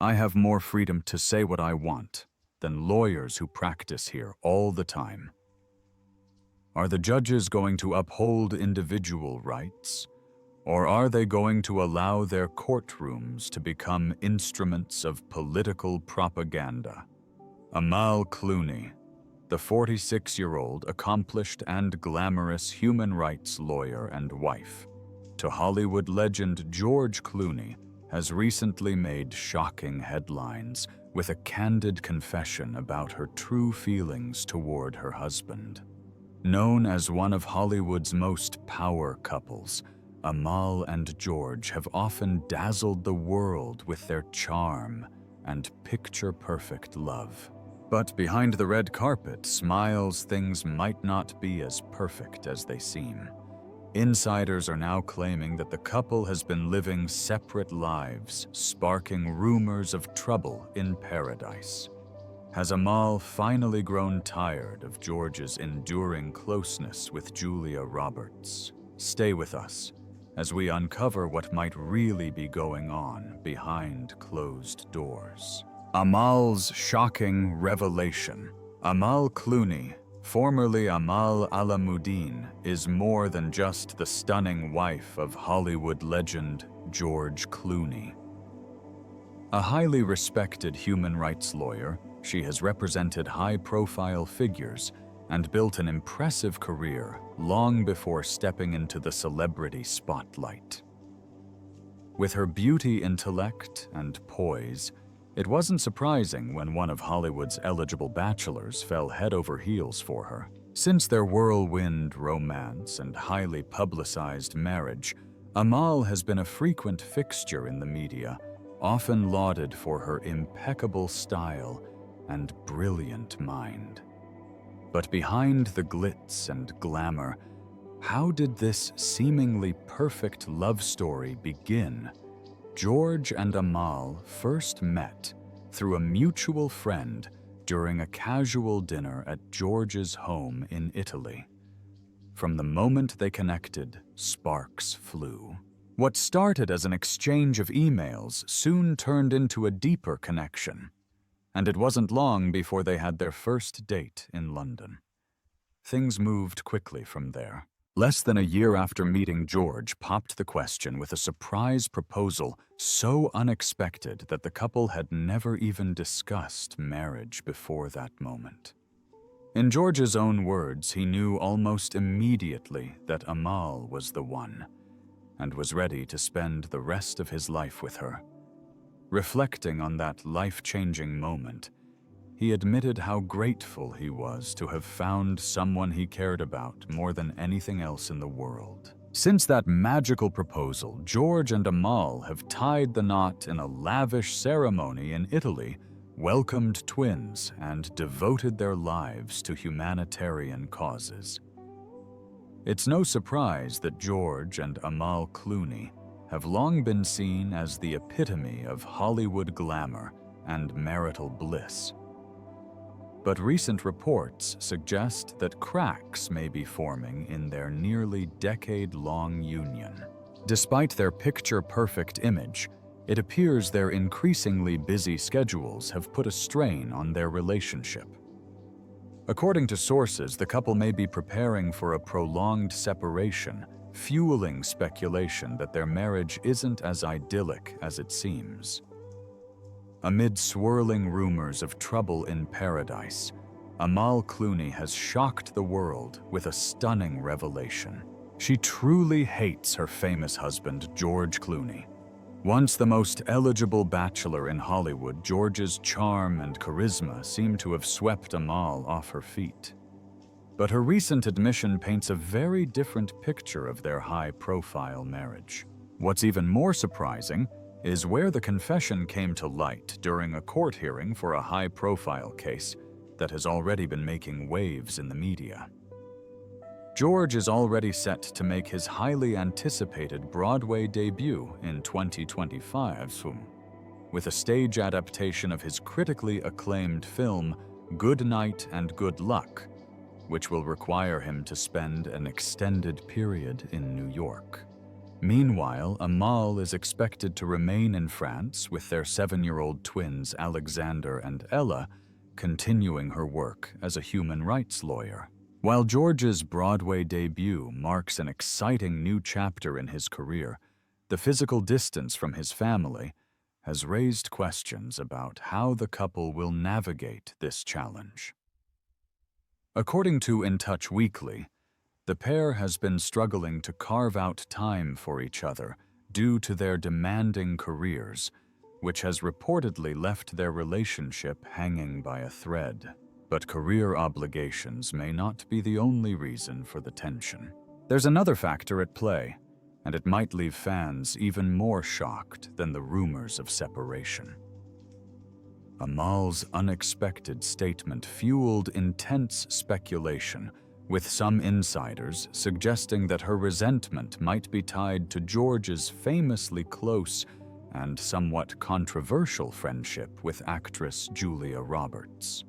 I have more freedom to say what I want than lawyers who practice here all the time. Are the judges going to uphold individual rights, or are they going to allow their courtrooms to become instruments of political propaganda? Amal Clooney, the 46-year-old accomplished and glamorous human rights lawyer and wife to Hollywood legend George Clooney, has recently made shocking headlines with a candid confession about her true feelings toward her husband. Known as one of Hollywood's most power couples, Amal and George have often dazzled the world with their charm and picture-perfect love. But behind the red carpet smiles, things might not be as perfect as they seem. Insiders are now claiming that the couple has been living separate lives, sparking rumors of trouble in paradise. Has Amal finally grown tired of George's enduring closeness with Julia Roberts? Stay with us as we uncover what might really be going on behind closed doors. Amal's shocking revelation. Amal Clooney, formerly Amal Alamuddin, is more than just the stunning wife of Hollywood legend George Clooney. A highly respected human rights lawyer, she has represented high-profile figures and built an impressive career long before stepping into the celebrity spotlight. With her beauty, intellect, and poise, it wasn't surprising when one of Hollywood's eligible bachelors fell head over heels for her. Since their whirlwind romance and highly publicized marriage, Amal has been a frequent fixture in the media, often lauded for her impeccable style and brilliant mind. But behind the glitz and glamour, how did this seemingly perfect love story begin? George and Amal first met through a mutual friend during a casual dinner at George's home in Italy. From the moment they connected, sparks flew. What started as an exchange of emails soon turned into a deeper connection, and it wasn't long before they had their first date in London. Things moved quickly from there. Less than a year after meeting George popped the question with a surprise proposal so unexpected that the couple had never even discussed marriage before that moment. In George's own words, he knew almost immediately that Amal was the one, and was ready to spend the rest of his life with her. Reflecting on that life-changing moment, he admitted how grateful he was to have found someone he cared about more than anything else in the world. Since that magical proposal, George and Amal have tied the knot in a lavish ceremony in Italy, welcomed twins, and devoted their lives to humanitarian causes. It's no surprise that George and Amal Clooney have long been seen as the epitome of Hollywood glamour and marital bliss. But recent reports suggest that cracks may be forming in their nearly decade-long union. Despite their picture-perfect image, it appears their increasingly busy schedules have put a strain on their relationship. According to sources, the couple may be preparing for a prolonged separation, fueling speculation that their marriage isn't as idyllic as it seems. Amid swirling rumors of trouble in paradise, Amal Clooney has shocked the world with a stunning revelation. She truly hates her famous husband, George Clooney. Once the most eligible bachelor in Hollywood, George's charm and charisma seem to have swept Amal off her feet. But her recent admission paints a very different picture of their high-profile marriage. What's even more surprising is where the confession came to light during a court hearing for a high-profile case that has already been making waves in the media. George is already set to make his highly anticipated Broadway debut in 2025, with a stage adaptation of his critically acclaimed film Good Night and Good Luck, which will require him to spend an extended period in New York. Meanwhile, Amal is expected to remain in France with their 7-year-old twins Alexander and Ella, continuing her work as a human rights lawyer. While George's Broadway debut marks an exciting new chapter in his career, the physical distance from his family has raised questions about how the couple will navigate this challenge. According to In Touch Weekly, the pair has been struggling to carve out time for each other due to their demanding careers, which has reportedly left their relationship hanging by a thread. But career obligations may not be the only reason for the tension. There's another factor at play, and it might leave fans even more shocked than the rumors of separation. Amal's unexpected statement fueled intense speculation, with some insiders suggesting that her resentment might be tied to George's famously close and somewhat controversial friendship with actress Julia Roberts.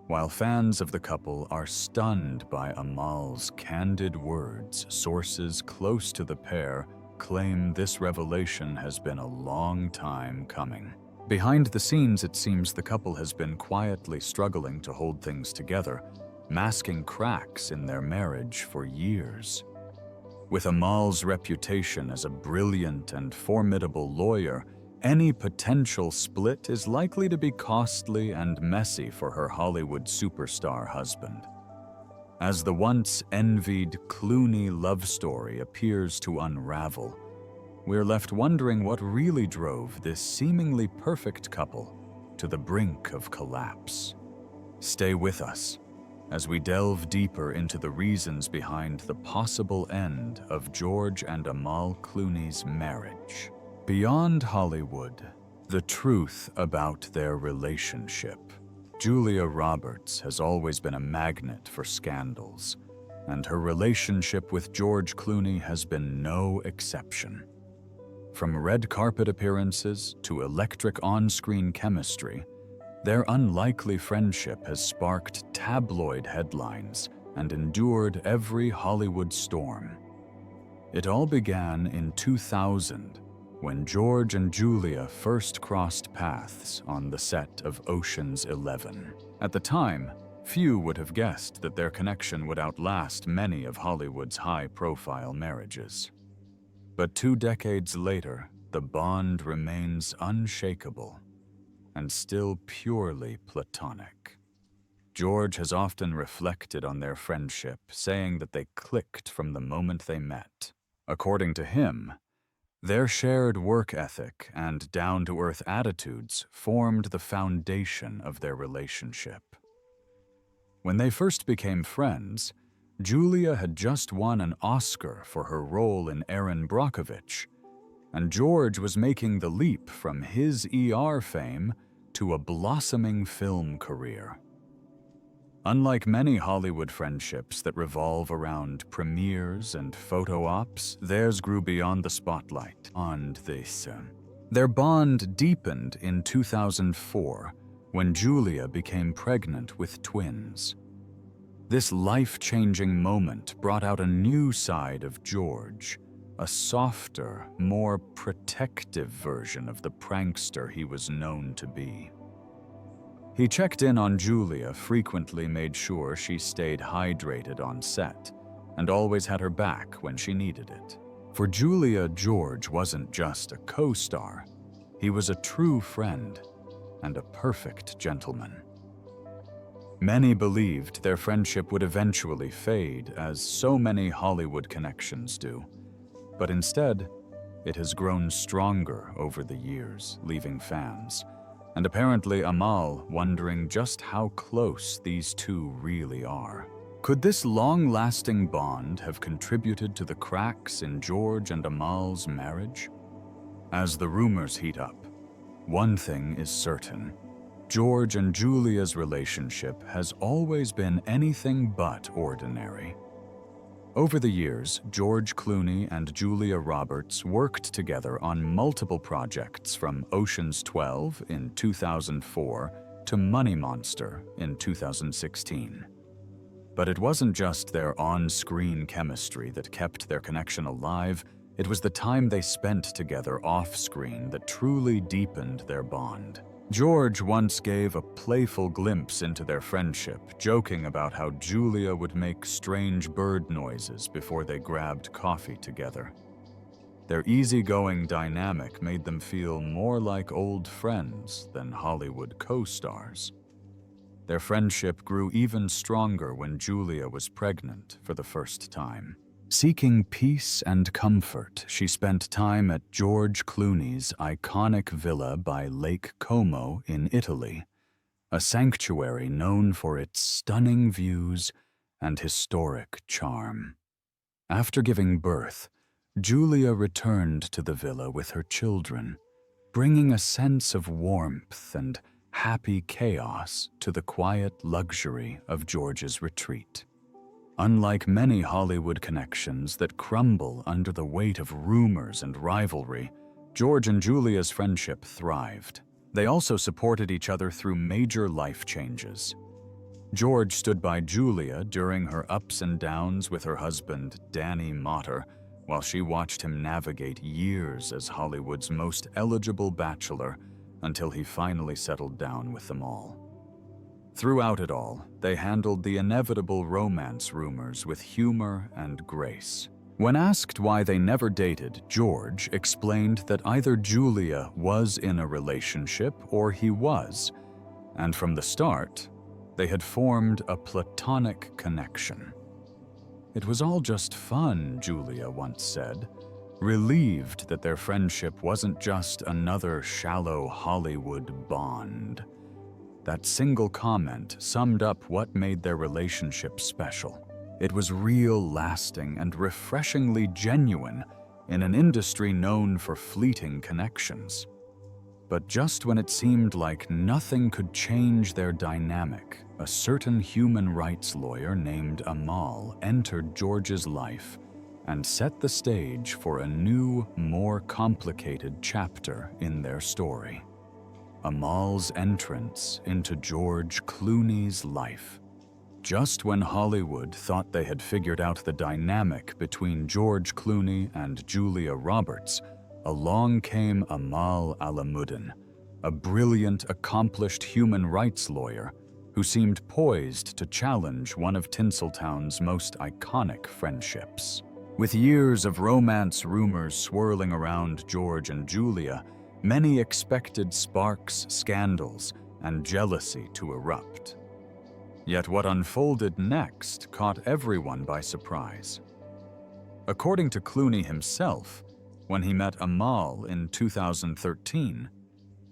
While fans of the couple are stunned by Amal's candid words, sources close to the pair claim this revelation has been a long time coming. Behind the scenes, it seems the couple has been quietly struggling to hold things together, masking cracks in their marriage for years. With Amal's reputation as a brilliant and formidable lawyer, any potential split is likely to be costly and messy for her Hollywood superstar husband. As the once envied Clooney love story appears to unravel, we're left wondering what really drove this seemingly perfect couple to the brink of collapse. Stay with us as we delve deeper into the reasons behind the possible end of George and Amal Clooney's marriage. Beyond Hollywood, the truth about their relationship. Julia Roberts has always been a magnet for scandals, and her relationship with George Clooney has been no exception. From red carpet appearances to electric on-screen chemistry, their unlikely friendship has sparked tabloid headlines and endured every Hollywood storm. It all began in 2000, when George and Julia first crossed paths on the set of Ocean's 11. At the time, few would have guessed that their connection would outlast many of Hollywood's high-profile marriages. But 2 decades later, the bond remains unshakable and still purely platonic. George has often reflected on their friendship, saying that they clicked from the moment they met. According to him, their shared work ethic and down-to-earth attitudes formed the foundation of their relationship. When they first became friends, Julia had just won an Oscar for her role in Erin Brockovich, and George was making the leap from his ER fame to a blossoming film career. Unlike many Hollywood friendships that revolve around premieres and photo ops, theirs grew beyond the spotlight. Their bond deepened in 2004 when Julia became pregnant with twins. This life-changing moment brought out a new side of George, a softer, more protective version of the prankster he was known to be. He checked in on Julia, frequently made sure she stayed hydrated on set, and always had her back when she needed it. For Julia, George wasn't just a co-star. He was a true friend and a perfect gentleman. Many believed their friendship would eventually fade, as so many Hollywood connections do. But instead, it has grown stronger over the years, leaving fans, and apparently Amal wondering just how close these two really are. Could this long-lasting bond have contributed to the cracks in George and Amal's marriage? As the rumors heat up, one thing is certain. George and Julia's relationship has always been anything but ordinary. Over the years, George Clooney and Julia Roberts worked together on multiple projects, from Ocean's 12 in 2004 to Money Monster in 2016. But it wasn't just their on-screen chemistry that kept their connection alive. It was the time they spent together off-screen that truly deepened their bond. George once gave a playful glimpse into their friendship, joking about how Julia would make strange bird noises before they grabbed coffee together. Their easygoing dynamic made them feel more like old friends than Hollywood co-stars. Their friendship grew even stronger when Julia was pregnant for the first time. Seeking peace and comfort, she spent time at George Clooney's iconic villa by Lake Como in Italy, a sanctuary known for its stunning views and historic charm. After giving birth, Julia returned to the villa with her children, bringing a sense of warmth and happy chaos to the quiet luxury of George's retreat. Unlike many Hollywood connections that crumble under the weight of rumors and rivalry, George and Julia's friendship thrived. They also supported each other through major life changes. George stood by Julia during her ups and downs with her husband, Danny Motter, while she watched him navigate years as Hollywood's most eligible bachelor until he finally settled down with them all. Throughout it all, they handled the inevitable romance rumors with humor and grace. When asked why they never dated, George explained that either Julia was in a relationship or he was, and from the start, they had formed a platonic connection. "It was all just fun," Julia once said, relieved that their friendship wasn't just another shallow Hollywood bond. That single comment summed up what made their relationship special. It was real, lasting, and refreshingly genuine in an industry known for fleeting connections. But just when it seemed like nothing could change their dynamic, a certain human rights lawyer named Amal entered George's life and set the stage for a new, more complicated chapter in their story. Amal's entrance into George Clooney's life. Just when Hollywood thought they had figured out the dynamic between George Clooney and Julia Roberts, along came Amal Alamuddin, a brilliant, accomplished human rights lawyer who seemed poised to challenge one of Tinseltown's most iconic friendships. With years of romance rumors swirling around George and Julia, many expected sparks, scandals, and jealousy to erupt. Yet what unfolded next caught everyone by surprise. According to Clooney himself, when he met Amal in 2013,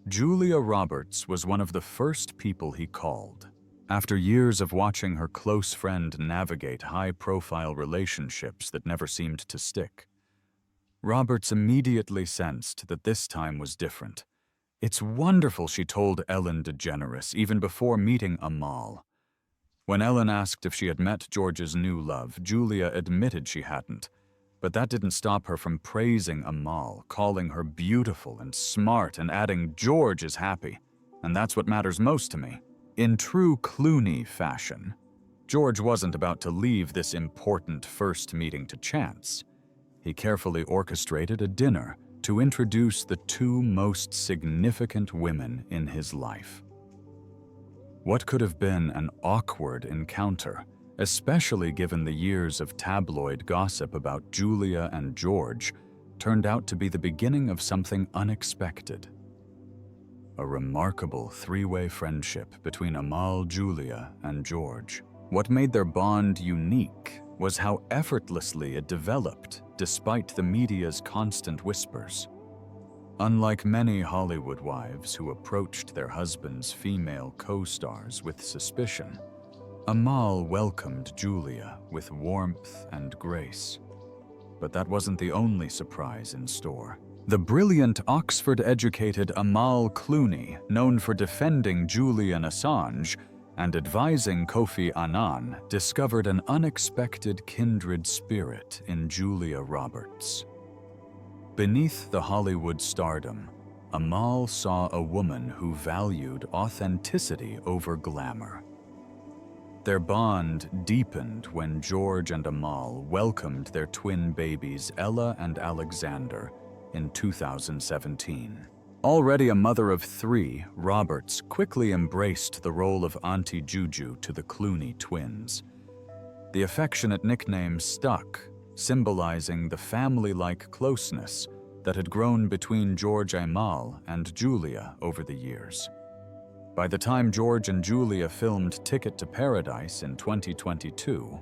Julia Roberts was one of the first people he called. After years of watching her close friend navigate high-profile relationships that never seemed to stick, Roberts immediately sensed that this time was different. "It's wonderful," she told Ellen DeGeneres even before meeting Amal. When Ellen asked if she had met George's new love, Julia admitted she hadn't, but that didn't stop her from praising Amal, calling her beautiful and smart and adding, "George is happy, and that's what matters most to me." In true Clooney fashion, George wasn't about to leave this important first meeting to chance. He carefully orchestrated a dinner to introduce the two most significant women in his life. What could have been an awkward encounter, especially given the years of tabloid gossip about Julia and George, turned out to be the beginning of something unexpected. A remarkable three-way friendship between Amal, Julia, and George. What made their bond unique was how effortlessly it developed despite the media's constant whispers. Unlike many Hollywood wives who approached their husbands' female co-stars with suspicion, Amal welcomed Julia with warmth and grace. But that wasn't the only surprise in store. The brilliant Oxford-educated Amal Clooney, known for defending Julian Assange and advising Kofi Annan, discovered an unexpected kindred spirit in Julia Roberts. Beneath the Hollywood stardom, Amal saw a woman who valued authenticity over glamour. Their bond deepened when George and Amal welcomed their twin babies Ella and Alexander in 2017. Already a mother of 3, Roberts quickly embraced the role of Auntie Juju to the Clooney twins. The affectionate nickname stuck, symbolizing the family-like closeness that had grown between George Amal and Julia over the years. By the time George and Julia filmed Ticket to Paradise in 2022,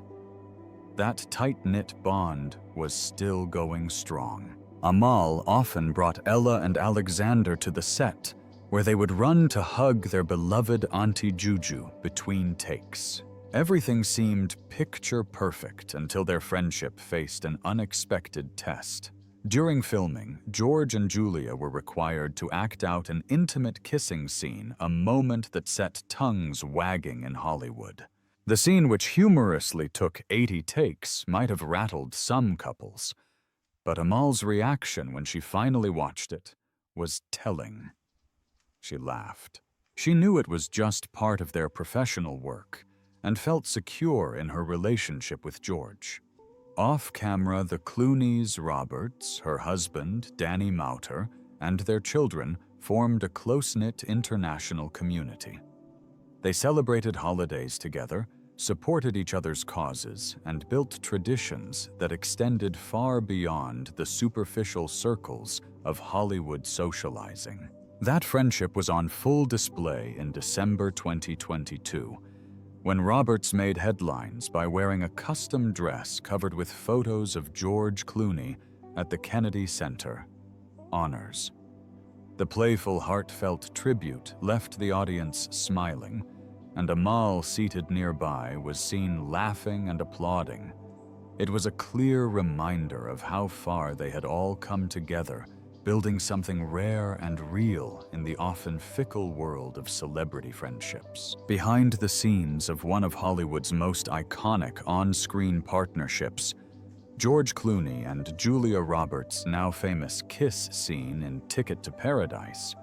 that tight-knit bond was still going strong. Amal often brought Ella and Alexander to the set, where they would run to hug their beloved Auntie Juju between takes. Everything seemed picture perfect until their friendship faced an unexpected test. During filming, George and Julia were required to act out an intimate kissing scene, a moment that set tongues wagging in Hollywood. The scene, which humorously took 80 takes, might have rattled some couples. But Amal's reaction when she finally watched it was telling. She laughed. She knew it was just part of their professional work and felt secure in her relationship with George. Off-camera, the Clooneys, Roberts, her husband, Danny Mauter, and their children formed a close-knit international community. They celebrated holidays together, supported each other's causes, and built traditions that extended far beyond the superficial circles of Hollywood socializing. That friendship was on full display in December 2022, when Roberts made headlines by wearing a custom dress covered with photos of George Clooney at the Kennedy Center Honors. The playful, heartfelt tribute left the audience smiling, and Amal, seated nearby, was seen laughing and applauding. It was a clear reminder of how far they had all come together, building something rare and real in the often fickle world of celebrity friendships. Behind the scenes of one of Hollywood's most iconic on-screen partnerships, George Clooney and Julia Roberts' now famous kiss scene in Ticket to Paradise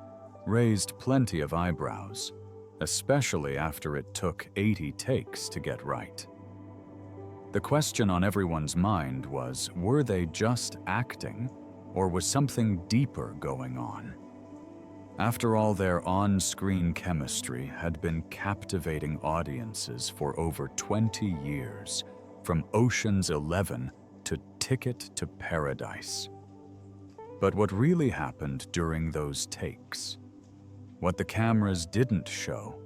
raised plenty of eyebrows, especially after it took 80 takes to get right. The question on everyone's mind was, were they just acting, or was something deeper going on? After all, their on-screen chemistry had been captivating audiences for over 20 years, from Ocean's 11 to Ticket to Paradise. But what really happened during those takes, what the cameras didn't show,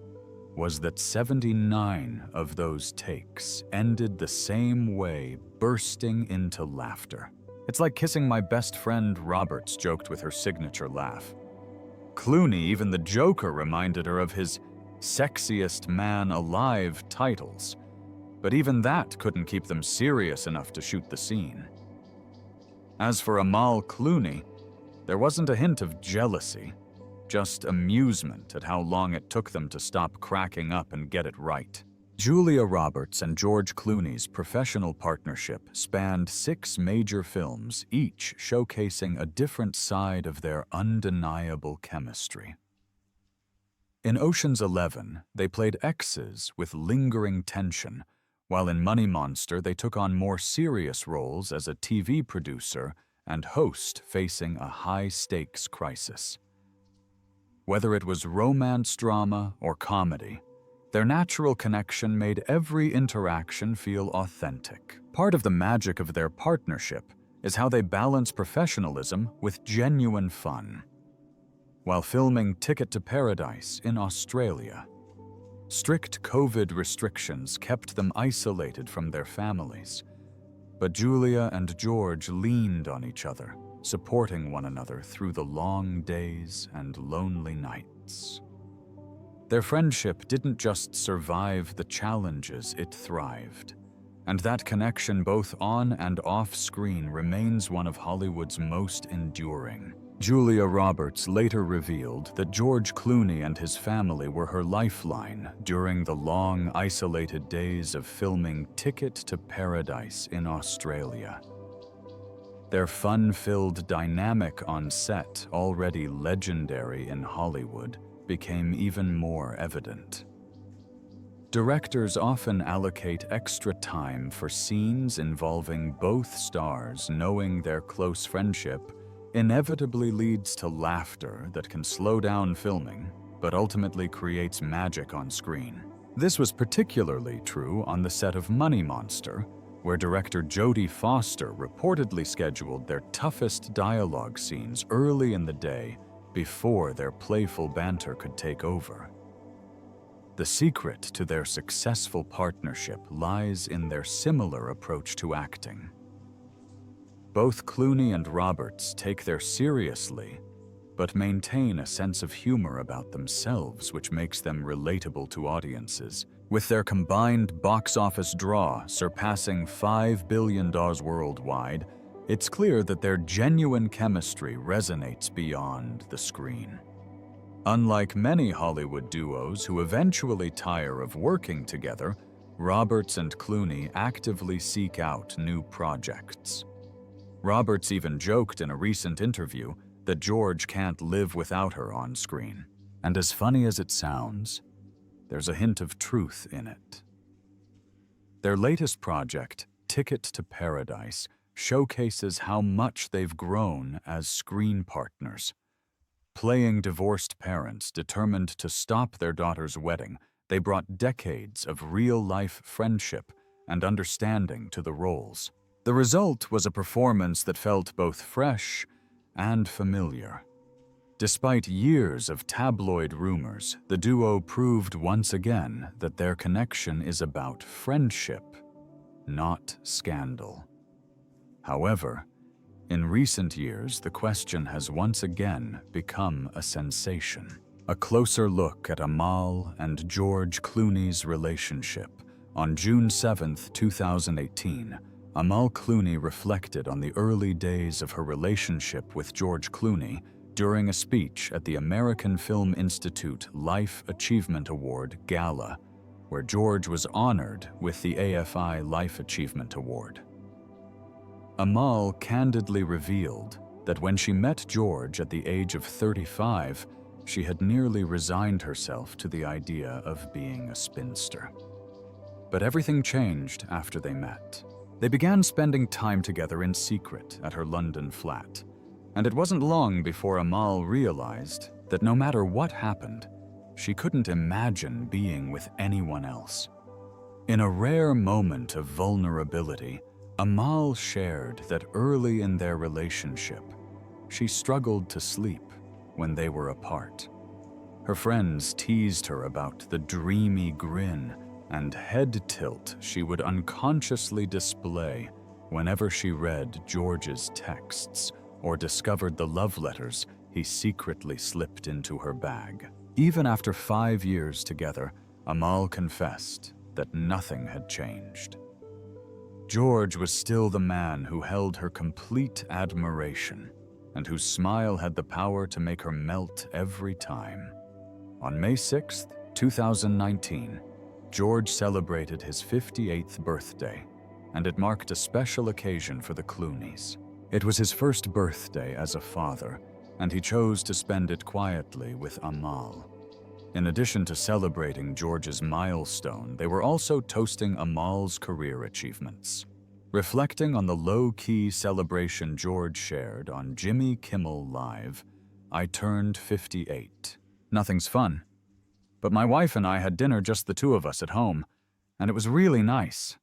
was that 79 of those takes ended the same way, bursting into laughter. "It's like kissing my best friend," Roberts joked with her signature laugh. Clooney, even the Joker, reminded her of his sexiest man alive titles, but even that couldn't keep them serious enough to shoot the scene. As for Amal Clooney, there wasn't a hint of jealousy, just amusement at how long it took them to stop cracking up and get it right. Julia Roberts and George Clooney's professional partnership spanned 6 major films, each showcasing a different side of their undeniable chemistry. In Ocean's 11, they played exes with lingering tension, while in Money Monster they took on more serious roles as a TV producer and host facing a high-stakes crisis. Whether it was romance drama or comedy, their natural connection made every interaction feel authentic. Part of the magic of their partnership is how they balance professionalism with genuine fun. While filming Ticket to Paradise in Australia, strict COVID restrictions kept them isolated from their families, but Julia and George leaned on each other, supporting one another through the long days and lonely nights. Their friendship didn't just survive the challenges, it thrived. And that connection both on and off screen remains one of Hollywood's most enduring. Julia Roberts later revealed that George Clooney and his family were her lifeline during the long, isolated days of filming Ticket to Paradise in Australia. Their fun-filled dynamic on set, already legendary in Hollywood, became even more evident. Directors often allocate extra time for scenes involving both stars, knowing their close friendship inevitably leads to laughter that can slow down filming, but ultimately creates magic on screen. This was particularly true on the set of Money Monster, where director Jodie Foster reportedly scheduled their toughest dialogue scenes early in the day before their playful banter could take over. The secret to their successful partnership lies in their similar approach to acting. Both Clooney and Roberts take their seriously, but maintain a sense of humor about themselves which makes them relatable to audiences. With their combined box office draw surpassing $5 billion worldwide, it's clear that their genuine chemistry resonates beyond the screen. Unlike many Hollywood duos who eventually tire of working together, Roberts and Clooney actively seek out new projects. Roberts even joked in a recent interview that George can't live without her on screen. And as funny as it sounds, there's a hint of truth in it. Their latest project, Ticket to Paradise, showcases how much they've grown as screen partners. Playing divorced parents determined to stop their daughter's wedding, they brought decades of real-life friendship and understanding to the roles. The result was a performance that felt both fresh and familiar. Despite years of tabloid rumors, the duo proved once again that their connection is about friendship, not scandal. However, in recent years, the question has once again become a sensation. A closer look at Amal and George Clooney's relationship. On June 7, 2018, Amal Clooney reflected on the early days of her relationship with George Clooney during a speech at the American Film Institute Life Achievement Award Gala, where George was honored with the AFI Life Achievement Award. Amal candidly revealed that when she met George at the age of 35, she had nearly resigned herself to the idea of being a spinster. But everything changed after they met. They began spending time together in secret at her London flat, and it wasn't long before Amal realized that no matter what happened, she couldn't imagine being with anyone else. In a rare moment of vulnerability, Amal shared that early in their relationship, she struggled to sleep when they were apart. Her friends teased her about the dreamy grin and head tilt she would unconsciously display whenever she read George's texts or discovered the love letters he secretly slipped into her bag. Even after 5 years together, Amal confessed that nothing had changed. George was still the man who held her complete admiration and whose smile had the power to make her melt every time. On May 6, 2019, George celebrated his 58th birthday, and it marked a special occasion for the Clooneys. It was his first birthday as a father, and he chose to spend it quietly with Amal. In addition to celebrating George's milestone, they were also toasting Amal's career achievements. Reflecting on the low-key celebration George shared on Jimmy Kimmel Live, "I turned 58. Nothing's fun. But my wife and I had dinner, just the two of us at home, and it was really nice.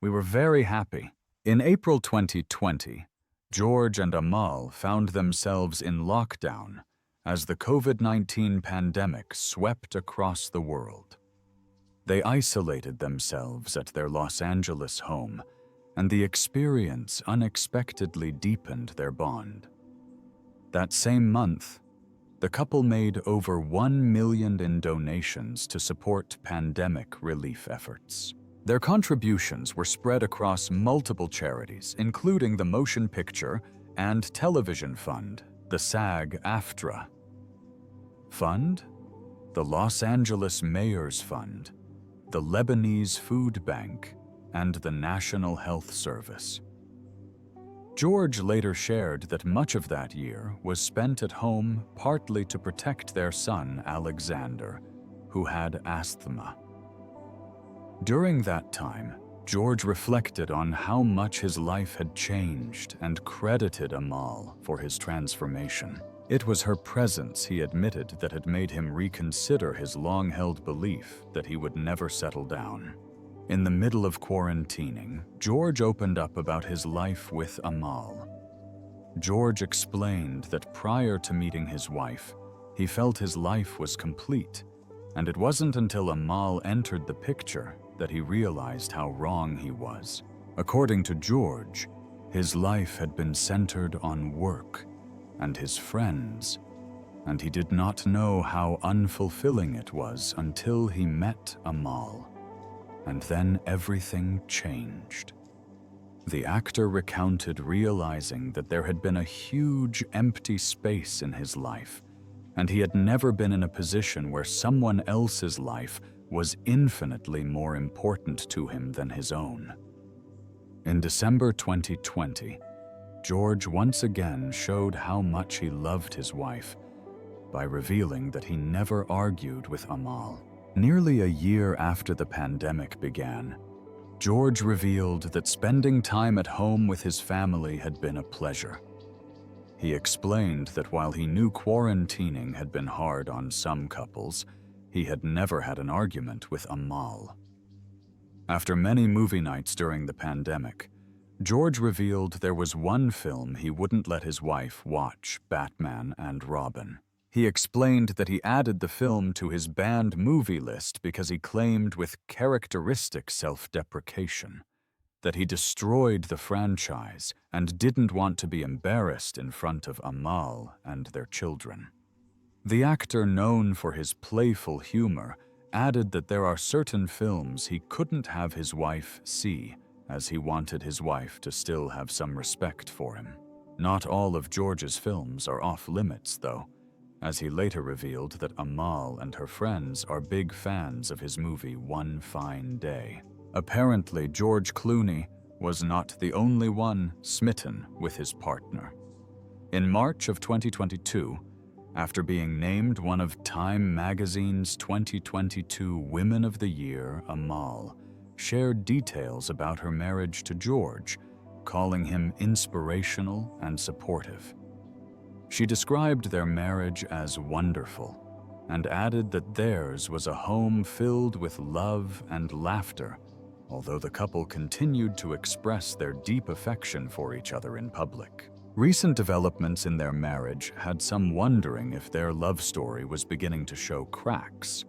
We were very happy." In April 2020, George and Amal found themselves in lockdown as the COVID-19 pandemic swept across the world. They isolated themselves at their Los Angeles home, and the experience unexpectedly deepened their bond. That same month, the couple made over $1 million in donations to support pandemic relief efforts. Their contributions were spread across multiple charities, including the Motion Picture and Television Fund, the SAG-AFTRA Fund, the Los Angeles Mayor's Fund, the Lebanese Food Bank, and the National Health Service. George later shared that much of that year was spent at home partly to protect their son, Alexander, who had asthma. During that time, George reflected on how much his life had changed and credited Amal for his transformation. It was her presence, he admitted, that had made him reconsider his long-held belief that he would never settle down. In the middle of quarantining, George opened up about his life with Amal. George explained that prior to meeting his wife, he felt his life was complete, and it wasn't until Amal entered the picture that he realized how wrong he was. According to George, his life had been centered on work and his friends, and he did not know how unfulfilling it was until he met Amal. And then everything changed. The actor recounted realizing that there had been a huge empty space in his life, and he had never been in a position where someone else's life was infinitely more important to him than his own. In December 2020, George once again showed how much he loved his wife by revealing that he never argued with Amal. Nearly a year after the pandemic began, George revealed that spending time at home with his family had been a pleasure. He explained that while he knew quarantining had been hard on some couples, he had never had an argument with Amal. After many movie nights during the pandemic, George revealed there was one film he wouldn't let his wife watch, Batman and Robin. He explained that he added the film to his banned movie list because he claimed with characteristic self-deprecation that he destroyed the franchise and didn't want to be embarrassed in front of Amal and their children. The actor, known for his playful humor, added that there are certain films he couldn't have his wife see, as he wanted his wife to still have some respect for him. Not all of George's films are off-limits, though, as he later revealed that Amal and her friends are big fans of his movie One Fine Day. Apparently, George Clooney was not the only one smitten with his partner. In March of 2022, after being named one of Time magazine's 2022 Women of the Year, Amal shared details about her marriage to George, calling him inspirational and supportive. She described their marriage as wonderful and added that theirs was a home filled with love and laughter, although the couple continued to express their deep affection for each other in public. Recent developments in their marriage had some wondering if their love story was beginning to show cracks.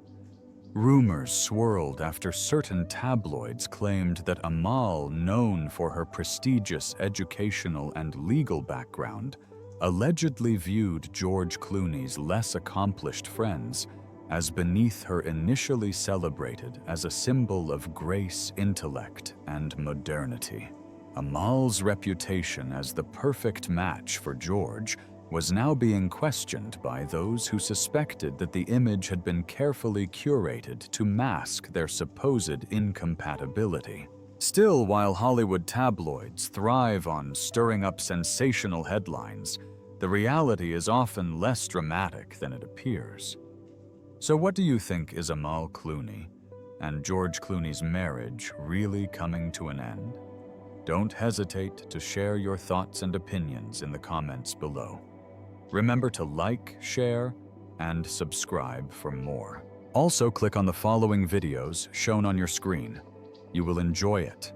Rumors swirled after certain tabloids claimed that Amal, known for her prestigious educational and legal background, allegedly viewed George Clooney's less accomplished friends as beneath her, initially celebrated as a symbol of grace, intellect, and modernity. Amal's reputation as the perfect match for George was now being questioned by those who suspected that the image had been carefully curated to mask their supposed incompatibility. Still, while Hollywood tabloids thrive on stirring up sensational headlines, the reality is often less dramatic than it appears. So what do you think, is Amal Clooney and George Clooney's marriage really coming to an end? Don't hesitate to share your thoughts and opinions in the comments below. Remember to like, share, and subscribe for more. Also, click on the following videos shown on your screen. You will enjoy it.